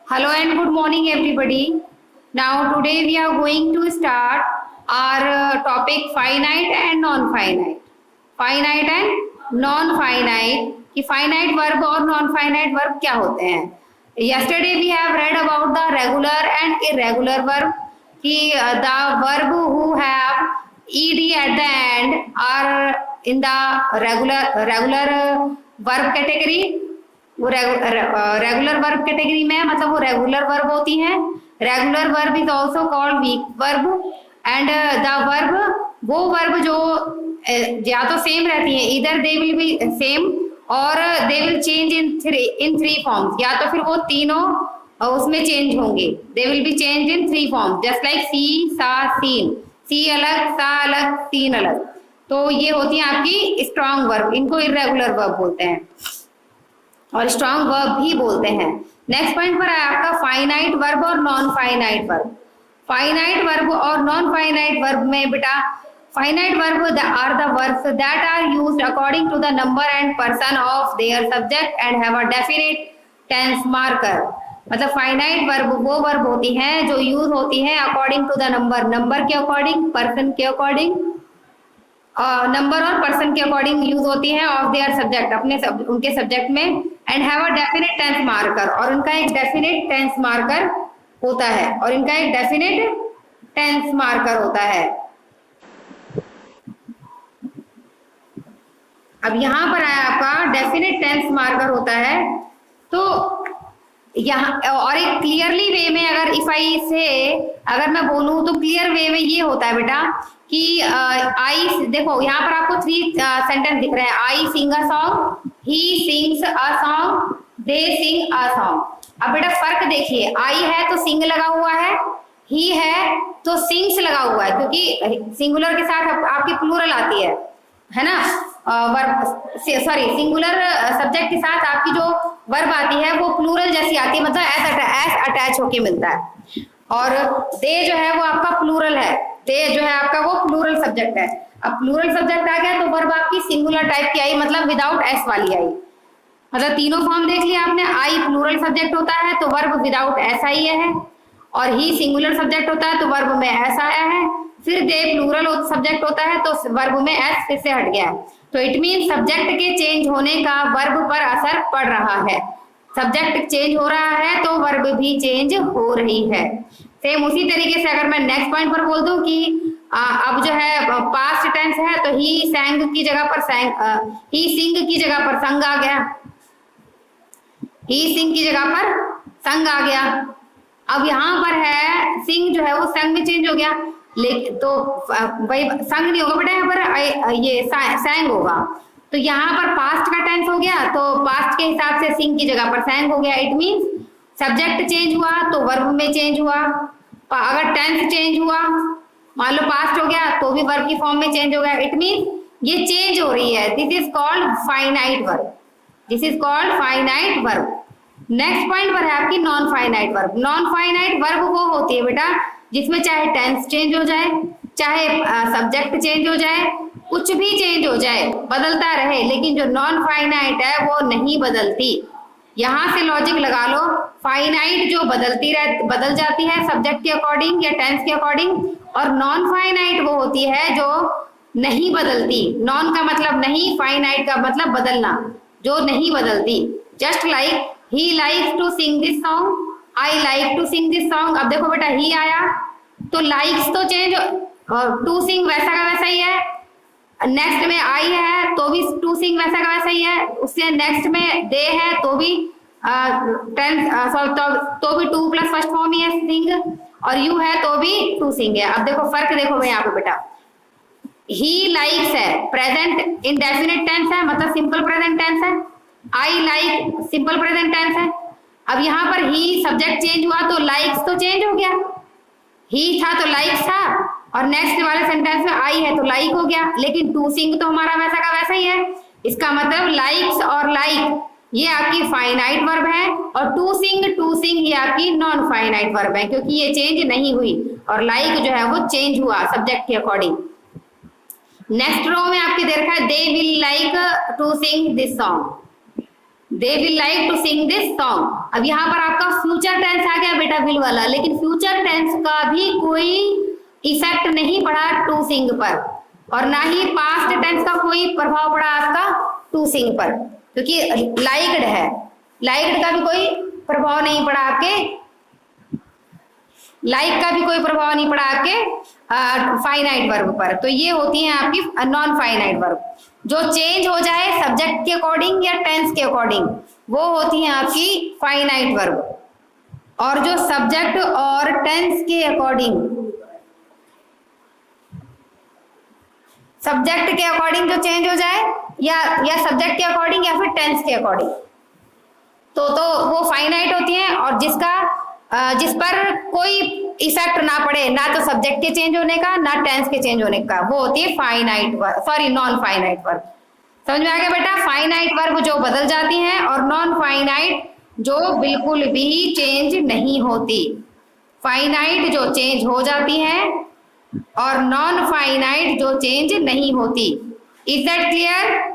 Hello and good morning, everybody. Now, today we are going to start our topic finite and non-finite. Finite and non-finite कि finite verb और non-finite verb क्या होते हैं. Yesterday we have read about the regular and irregular verb कि the verb who have ed at the end are in the regular verb category. वो regular verb category में है, मतलब वो रेगुलर वर्ब होती हैं. Regular verb is also called weak verb and the verb वो verb जो या तो सेम रहती है, इधर दे विल बी सेम और they will change in three forms, या तो फिर वो तीनों उसमें चेंज होंगे. They will be change in three forms just like see saw seen. सी अलग, सा अलग, सीन अलग. तो ये होती है आपकी स्ट्रॉन्ग वर्ब. इनको इर्रेगुलर वर्ब बोलते हैं और स्ट्रॉन्ग वर्ब भी बोलते हैं. नेक्स्ट पॉइंट पर है आपका फाइनाइट वर्ब और non finite verb. Finite verb और नॉन फाइनाइट वर्ब में बेटा finite verb are the verbs that are used according to the number and person of their subject and have a definite tense marker. मतलब finite verb वो verb होती हैं जो use होती हैं अकॉर्डिंग टू द नंबर के according, person के according, number और पर्सन के अकॉर्डिंग यूज होती है ऑफ देयर सब्जेक्ट, अपने उनके सब्जेक्ट में, and have a definite tense marker. और उनका एक डेफिनेट टेंस मार्कर होता है और इनका एक डेफिनेट टेंस मार्कर होता है. अब यहाँ पर आया आपका डेफिनेट टेंस मार्कर होता है. तो यहाँ और एक क्लियरली वे में अगर इफ आई से अगर मैं बोलूं तो क्लियर वे में ये होता है बेटा कि आई, देखो यहाँ पर आपको थ्री सेंटेंस दिख रहे हैं. I sing a song, he sings a song, they sing a song. अब बेटा फर्क देखिए, आई है तो सिंग लगा हुआ है, ही है तो सिंग्स लगा हुआ है, क्योंकि सिंगुलर के साथ आपकी प्लूरल आती है ना. वर्ब सॉरी सिंगुलर सब्जेक्ट के साथ आपकी जो वर्ब आती है वो प्लूरल जैसी आती है, मतलब एस अटैच होके मिलता है. और दे जो है वो आपका प्लूरल है, दे जो है आपका वो प्लूरल सब्जेक्ट है. अब प्लूरल सब्जेक्ट आ गया तो वर्ब आपकी सिंगुलर टाइप की आई, मतलब विदाउट एस वाली आई. मतलब तीनों फॉर्म देख लिया आपने. आई प्लूरल सब्जेक्ट होता है तो वर्ब विदाउट एस आई है, और ही सिंगुलर सब्जेक्ट होता है तो वर्ब में एस आया है. फिर दे प्लूरल सब्जेक्ट होता है तो वर्ब में एस फिर से हट गया है. तो इट मीन सब्जेक्ट के चेंज होने का वर्ब पर असर पड़ रहा है. सब्जेक्ट चेंज हो रहा है तो वर्ब भी चेंज हो रही है. सेम उसी तरीके से अगर मैं नेक्स्ट पॉइंट पर बोल दूं कि अब जो है पास्ट टेंस है तो ही सैंग की जगह पर ही सिंग की जगह पर संग आ गया, ही सिंग की जगह पर संग आ गया. अब यहाँ पर है सिंग जो है वो संग में चेंज हो गया, लेकिन तो भाई संग नहीं होगा बेटा, यहाँ पर ये सैंग होगा. तो यहाँ पर पास्ट का टेंस हो गया तो पास्ट के हिसाब से सिंग की जगह पर सैंग हो गया. इट मीन्स सब्जेक्ट चेंज हुआ तो वर्ब में चेंज हुआ. अगर टेंस चेंज हुआ, मान लो पास्ट हो गया तो भी वर्ब की फॉर्म में चेंज हो गया. इट मीन्स ये चेंज हो रही है. This is called finite verb. This is called finite verb. Next point पर है आपकी non finite verb. Non finite verb वो होती है बेटा जिसमें चाहे टेंस चेंज हो जाए, चाहे सब्जेक्ट चेंज हो जाए, कुछ भी चेंज हो जाए, बदलता रहे, लेकिन जो नॉन फाइनाइट है वो नहीं बदलती. यहाँ से लॉजिक लगा लो, फाइनाइट जो बदल जाती है सब्जेक्ट के अकॉर्डिंग या टेंस के अकॉर्डिंग, और नॉन फाइनाइट वो होती है जो नहीं बदलती. नॉन का मतलब नहीं, फाइनाइट का मतलब बदलना, जो नहीं बदलती. Just like he likes to sing this song, I like to sing this song. अब देखो बेटा ही आया तो लाइक्स तो चेंज, टू सिंग वैसा का वैसा ही है. नेक्स्ट में आई है तो भी टू सिंग वैसा का वैसा ही है. उससे नेक्स्ट में दे है तो भी तो भी टू प्लस फर्स्ट फॉर्म ही है सिंग, और यू है तो भी टू सिंग है. अब देखो फर्क देखो भाई यहाँ पे बेटा, ही लाइक्स है प्रेजेंट इंडेफिनिट टेंस है, मतलब सिंपल प्रेजेंट टेंस है. I like simple present tense है. अब यहाँ पर ही सब्जेक्ट चेंज हुआ तो लाइक्स तो चेंज हो गया. ही था तो लाइक्स था, और नेक्स्ट वाले सेंटेंस में आई है तो लाइक हो गया. लेकिन टू सिंग तो हमारा वैसा का वैसा ही है. इसका मतलब लाइक्स और लाइक ये आपकी फाइनाइट वर्ब है, और टू सिंग ये आपकी नॉन फाइनाइट वर्ब है, क्योंकि ये चेंज नहीं हुई, और लाइक जो है वो चेंज हुआ सब्जेक्ट के अकॉर्डिंग. नेक्स्ट रो में आपके दे रखा है they will like to sing this song. They will like to sing this song. अब यहाँ पर आपका फ्यूचर टेंस आ गया बेटा विल वाला, लेकिन फ्यूचर टेंस का भी कोई इफेक्ट नहीं पड़ा टू सिंग पर, और ना ही पास्ट टेंस का कोई प्रभाव पड़ा आपका टू सिंग पर, क्योंकि लाइक्ड है, लाइक्ड का भी कोई प्रभाव नहीं पड़ा आपके, लाइक का भी कोई प्रभाव नहीं पड़ा आपके फाइनाइट वर्ब पर। तो ये होती है आपकी नॉन फाइनाइट वर्ब। जो चेंज हो जाए सब्जेक्ट के अकॉर्डिंग या टेंस के अकॉर्डिंग वो होती है आपकी फाइनाइट वर्ब, और जो सब्जेक्ट और टेंस के अकॉर्डिंग, सब्जेक्ट के अकॉर्डिंग जो चेंज हो जाए या सब्जेक्ट के अकॉर्डिंग या फिर टेंस के अकॉर्डिंग तो वो फाइनाइट होती है, और जिस पर कोई इफेक्ट ना पड़े, ना तो सब्जेक्ट के चेंज होने का ना टेंस के चेंज होने का, वो होती है finite verb, sorry non finite verb. समझ में आ गया बेटा? फाइनाइट वर्ब जो बदल जाती हैं और नॉन फाइनाइट जो बिल्कुल भी चेंज नहीं होती। फाइनाइट जो चेंज हो जाती हैं और नॉन फाइनाइट जो चेंज नहीं होती। Is that clear?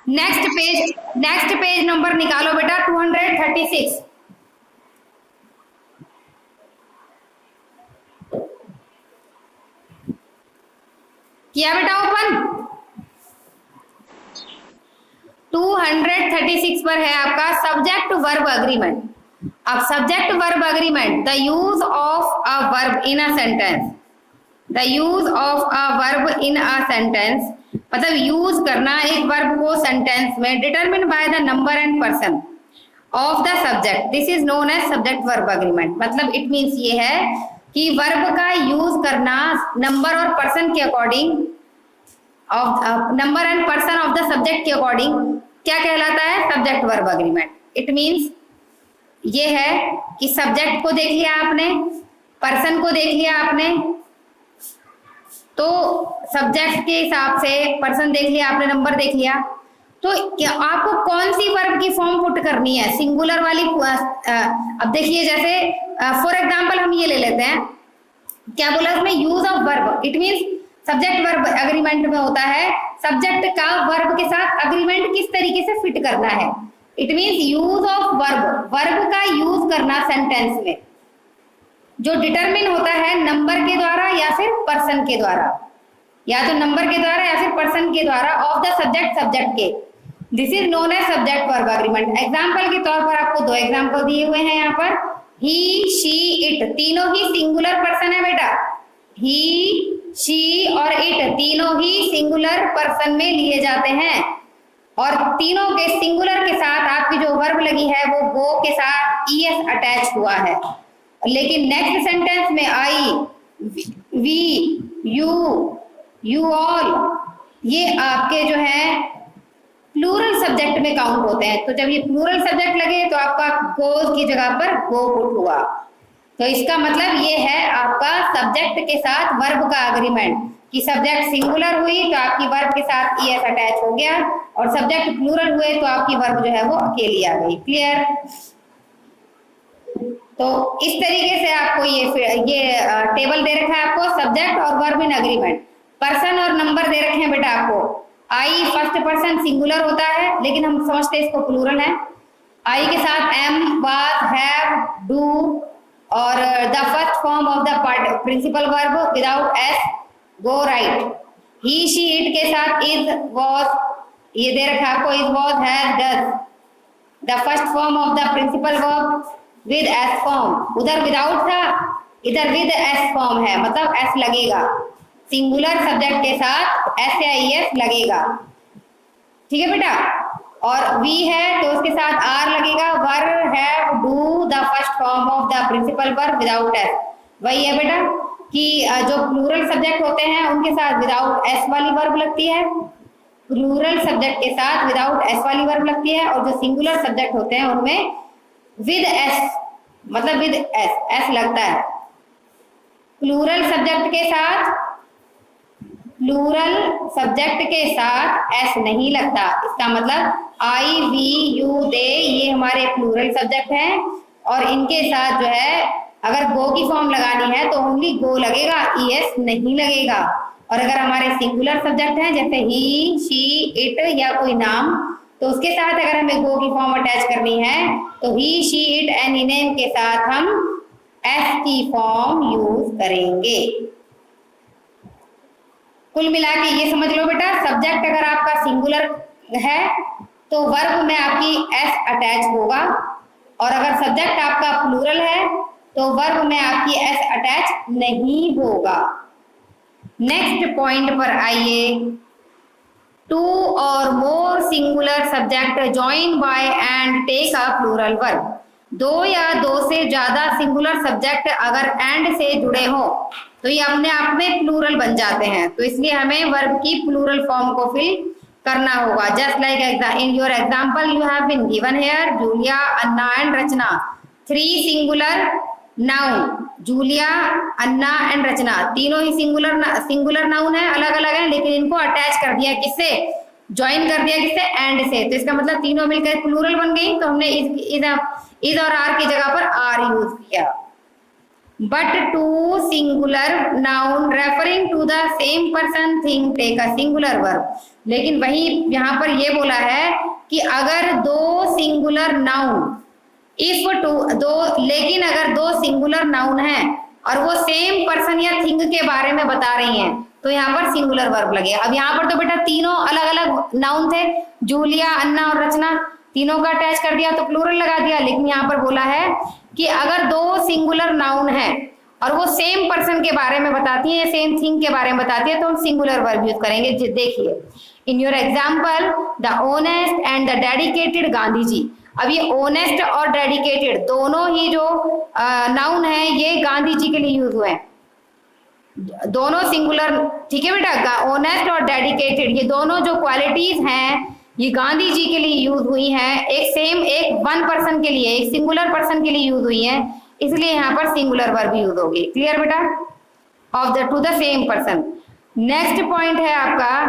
Next page number निकालो बेटा 236। किया बेटा ओपन? 236 पर है आपका सब्जेक्ट वर्ब अग्रीमेंट। अब subject verb agreement, the use of a verb in a sentence, the use of a verb in a sentence, मतलब यूज करना एक वर्ब को सेंटेंस में, determine by the number and person of the subject, this is known as subject verb agreement. मतलब it means ये है कि verb का यूज करना नंबर और पर्सन के according, of number and person of the subject के अकॉर्डिंग क्या कहलाता है? Subject verb agreement. It means ये है कि सब्जेक्ट को देख लिया आपने, पर्सन को देख लिया आपने, तो सब्जेक्ट के हिसाब से पर्सन देख लिया आपने, नंबर देख लिया, तो क्या आपको कौन सी वर्ब की फॉर्म पुट करनी है? सिंगुलर वाली। अब देखिए जैसे फॉर एग्जांपल हम ये ले लेते हैं, क्या बोला इसमें? Use of verb. It means subject verb agreement में होता है सब्जेक्ट का वर्ब के साथ अग्रीमेंट किस तरीके से फिट करना है। It means use of verb, verb का यूज करना सेंटेंस में जो डिटरमिन होता है नंबर के द्वारा या फिर पर्सन के द्वारा, या तो नंबर के द्वारा या फिर पर्सन के द्वारा ऑफ द सब्जेक्ट, सब्जेक्ट के, this is known as subject verb agreement. Example के तौर पर आपको दो एग्जांपल दिए हुए हैं यहाँ पर, ही, शी, इट, तीनों ही सिंगुलर पर्सन है बेटा। ही, शी और इट तीनों ही सिंगुलर पर्सन में लिए जाते हैं, और तीनों के सिंगुलर के साथ आपकी जो वर्ब लगी है वो गो के साथ ईएस अटैच हुआ है। लेकिन नेक्स्ट सेंटेंस में आई, वी, यू ऑल, ये आपके जो है प्लूरल सब्जेक्ट में काउंट होते हैं। तो जब ये प्लूरल सब्जेक्ट लगे तो आपका गोज की जगह पर गो पुट हुआ। तो इसका मतलब ये है आपका सब्जेक्ट के साथ वर्ब का अग्रीमेंट, कि सब्जेक्ट सिंगुलर हुई तो आपकी वर्ब के साथ ईएस अटैच हो गया, और सब्जेक्ट प्लूरल हुए तो आपकी वर्ब जो है वो अकेली आ गई। क्लियर? तो इस तरीके से आपको ये टेबल दे रखा है आपको, सब्जेक्ट और वर्ब इन अग्रीमेंट। पर्सन और नंबर दे रखे हैं बेटा आपको। आई फर्स्ट पर्सन सिंगुलर होता है, लेकिन हम समझते हैं इसको प्लूरल है। आई के साथ एम, वाज, हैव, डू, और the first form of the principal verb without s, go, right. He, she, it के साथ इज, वॉज, ये दे रखा है आपको, is, was, has, does. The first form of the principal verb with s form, उधर without था, इधर विद एस फॉर्म है, मतलब एस लगेगा। सिंगुलर सब्जेक्ट के साथ एस या ईएस लगेगा। ठीक है बेटा? और वी है तो उसके साथ आर लगेगा। Were, have, do, the first form of the principal verb without s. वही है बेटा कि जो प्लूरल सब्जेक्ट होते हैं उनके साथ विदाउट एस वाली वर्ब लगती है, प्लूरल सब्जेक्ट के साथ विदाउट एस वाली वर्ब लगती है, और जो सिंगुलर सब्जेक्ट होते हैं उनमें विद एस, मतलब विद एस लगता है। प्लूरल सब्जेक्ट के साथ एस नहीं लगता। इसका मतलब आई, वी, यू, दे, ये हमारे प्लूरल सब्जेक्ट हैं, और इनके साथ जो है अगर गो की फॉर्म लगानी है तो ओनली गो लगेगा, ईएस नहीं लगेगा। और अगर हमारे सिंगुलर सब्जेक्ट हैं जैसे ही, शी, इट या कोई नाम, तो उसके साथ अगर हमें गो की फॉर्म अटैच करनी है तो ही, शी, इट, एनी नेम के साथ हम एस की फॉर्म यूज करेंगे। कुल मिला के ये समझ लो बेटा, सब्जेक्ट अगर आपका सिंगुलर है तो वर्ब में आपकी एस अटैच होगा, और अगर सब्जेक्ट आपका प्लूरल है तो वर्ब में आपकी एस अटैच नहीं होगा। नेक्स्ट पॉइंट पर आइए, two or more singular subject join by and take a plural verb. दो या दो से ज्यादा सिंगुलर सब्जेक्ट अगर एंड से जुड़े हो तो ये अपने आप में प्लूरल बन जाते हैं, तो इसलिए हमें वर्ब की प्लूरल फॉर्म को फिल करना होगा। Just like in your example you have been given here Julia, Anna and Rachna, 3 singular noun, Julia, Anna and Rachna, तीनों ही सिंगुलर नाउन है, अलग अलग है, लेकिन इनको अटैच कर दिया किससे, ज्वाइन कर दिया किससे, एंड से, तो इसका मतलब तीनों मिलकर प्लूरल बन गई। तो हमने इज और आर की जगह पर आर यूज किया। But two singular noun referring to the same person thing take a singular verb. लेकिन वही यहाँ पर ये बोला है कि अगर दो सिंगुलर नाउन, इफ टू दो, लेकिन अगर दो सिंगुलर नाउन है और वो सेम पर्सन या थिंग के बारे में बता रही हैं तो यहाँ पर सिंगुलर वर्ब लगेगा। अब यहाँ पर तो बेटा तीनों अलग अलग नाउन थे, जूलिया, अन्ना और रचना, तीनों का अटैच कर दिया तो प्लूरल लगा दिया। लेकिन यहाँ पर बोला है कि अगर दो सिंगुलर नाउन है और वो सेम पर्सन के बारे में बताती है या सेम थिंग के बारे में बताती है तो हम सिंगुलर वर्ब यूज करेंगे। देखिए in your example the honest and the dedicated Gandhi ji. अब ये ऑनेस्ट और डेडिकेटेड दोनों ही जो नाउन है ये गांधी जी के लिए यूज हुए हैं, दोनों सिंगुलर, ठीक है बेटा। ऑनेस्ट और डेडिकेटेड ये दोनों जो क्वालिटीज हैं ये गांधी जी के लिए यूज हुई हैं, एक वन पर्सन के लिए, एक सिंगुलर पर्सन के लिए यूज हुई है, इसलिए यहाँ पर सिंगुलर वर्ब यूज होगी। क्लियर बेटा, of the two the same person. Next point है आपका,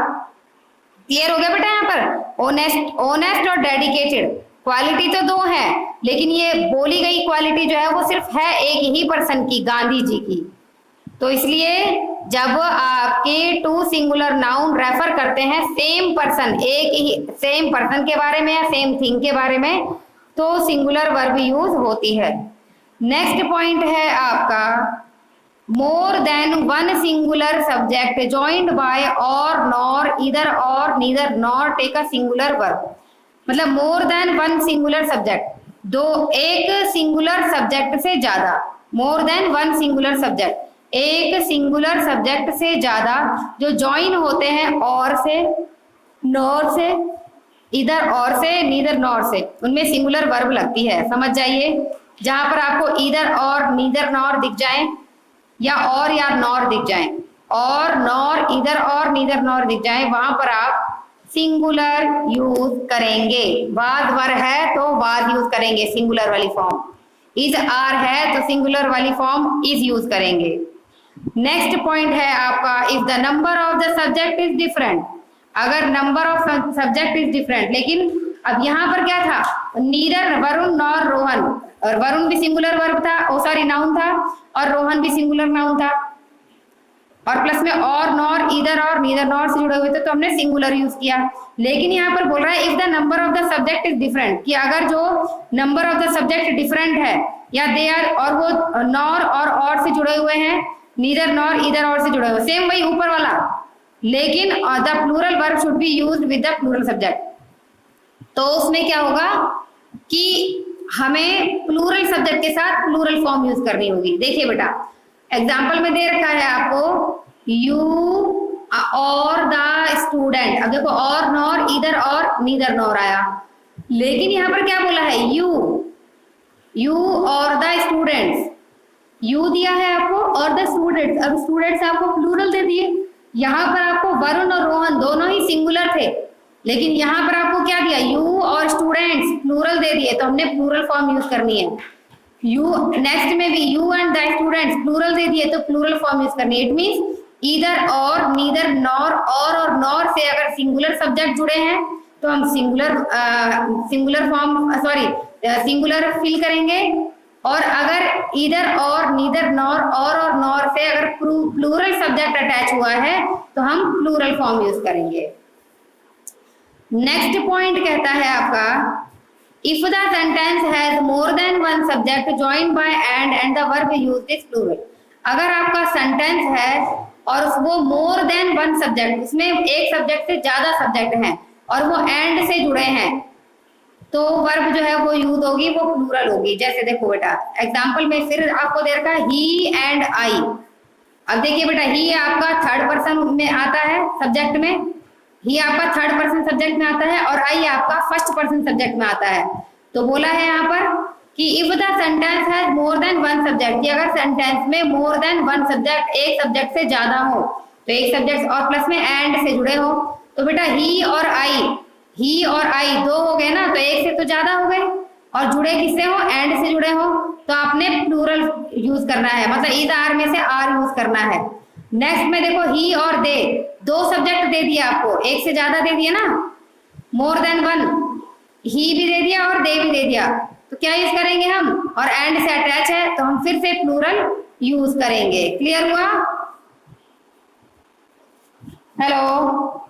क्लियर हो गया बेटा। यहाँ पर ऑनेस्ट और डेडिकेटेड क्वालिटी तो दो है, लेकिन ये बोली गई क्वालिटी जो है वो सिर्फ है एक ही पर्सन की, गांधी जी की। तो इसलिए जब आपके टू सिंगुलर नाउन रेफर करते हैं सेम पर्सन, एक ही सेम पर्सन के बारे में या सेम थिंग के बारे में, तो सिंगुलर वर्ब यूज होती है। नेक्स्ट पॉइंट है आपका, more than one singular subject joined by or, nor, either or, neither nor take a singular verb. मतलब more than one singular subject, दो, एक सिंगुलर सब्जेक्ट से ज्यादा, more than one singular subject, एक singular subject से ज्यादा जो join होते हैं और से, नॉर से, इधर और से, नीदर नॉर से, उनमें सिंगुलर वर्ब लगती है। समझ जाइए, जहां पर आपको इधर और, नीदर नॉर दिख जाए या और या नॉर दिख जाए, और nor, either or, neither nor दिख जाए, वहां पर आप सिंगुलर यूज करेंगे। बाद वर है तो बाद यूज करेंगे सिंगुलर वाली फॉर्म, इज आर है तो सिंगुलर वाली फॉर्म इज यूज करेंगे। नेक्स्ट पॉइंट है आपका, if the number of the subject is different. अगर number of subject is different, लेकिन अब यहाँ पर क्या था, नीदर वरुण नॉर रोहन, और वरुण भी सिंगुलर वर्ब था, ओ सॉरी नाउन था, और रोहन भी सिंगुलर नाउन था, और प्लस में और, nor, either or, neither nor से जुड़े हुए थे तो हमने सिंगुलर यूज किया। लेकिन यहाँ पर बोल रहा है if the number of the subject is different, कि अगर जो number of the subject different है या दे आर, और वो नॉर और से जुड़े हुए हैं, नीदर नॉर, इधर और से जुड़े हुए, सेम वही ऊपर वाला, लेकिन the plural verb should be used with the plural subject. तो उसमें क्या होगा कि हमें प्लूरल सब्जेक्ट के साथ प्लूरल फॉर्म यूज करनी होगी। देखिए बेटा एग्जाम्पल में दे रखा है आपको, यू और द स्टूडेंट। अब देखो और, nor, either or, neither nor आया, लेकिन यहाँ पर क्या बोला है, यू और द स्टूडेंट्स, यू दिया है आपको और द स्टूडेंट्स। अब स्टूडेंट्स आपको प्लूरल दे दिए, यहाँ पर आपको वरुण और रोहन दोनों ही सिंगुलर थे, लेकिन यहाँ पर आपको क्या दिया, यू और स्टूडेंट्स प्लूरल दे दिए, तो हमने प्लूरल फॉर्म यूज करनी है। यू, नेक्स्ट में भी you and the students plural दे दिए तो प्लूरल फॉर्म यूज करनी है। It means either or, neither nor, or nor से अगर सिंगुलर सब्जेक्ट जुड़े हैं तो हम singular form, sorry singular fill करेंगे, और अगर either or, neither, nor, or nor से अगर प्लूरल सब्जेक्ट अटैच हुआ है तो हम प्लूरल फॉर्म यूज करेंगे। नेक्स्ट पॉइंट कहता है आपका, if the sentence has more than one subject joined by and the verb used is plural. अगर आपका सेंटेंस है और वो मोर देन वन सब्जेक्ट, उसमें एक सब्जेक्ट से ज्यादा सब्जेक्ट हैं और वो एंड से जुड़े हैं, तो वर्ब जो है वो यूज होगी, वो प्लूरल होगी। जैसे देखो बेटा एग्जांपल में फिर आपको दे रखा है ही एंड आई। अब देखिए बेटा, ही आपका थर्ड पर्सन में आता है सब्जेक्ट में, ही आपका थर्ड पर्सन सब्जेक्ट में आता है और आई आपका फर्स्ट पर्सन सब्जेक्ट में आता है। तो बोला है यहाँ पर कि if the sentence has more than one subject, कि अगर सेंटेंस में मोर देन वन सब्जेक्ट, एक सब्जेक्ट से ज्यादा हो, तो एक सब्जेक्ट और प्लस में एंड से जुड़े हो, तो बेटा ही और आई दो हो गए ना, तो एक से तो ज्यादा हो गए और जुड़े किससे हो, एंड से जुड़े हो, तो आपने प्लूरल यूज करना है, मतलब ईद आर में से आर यूज करना है। नेक्स्ट में देखो ही और दे, दो सब्जेक्ट दे दिया आपको, एक से ज्यादा दे दिया ना, मोर देन वन, ही भी दे दिया और दे भी दे दिया, तो क्या यूज करेंगे हम, और एंड से अटैच है तो हम फिर से प्लूरल यूज करेंगे। क्लियर हुआ? हेलो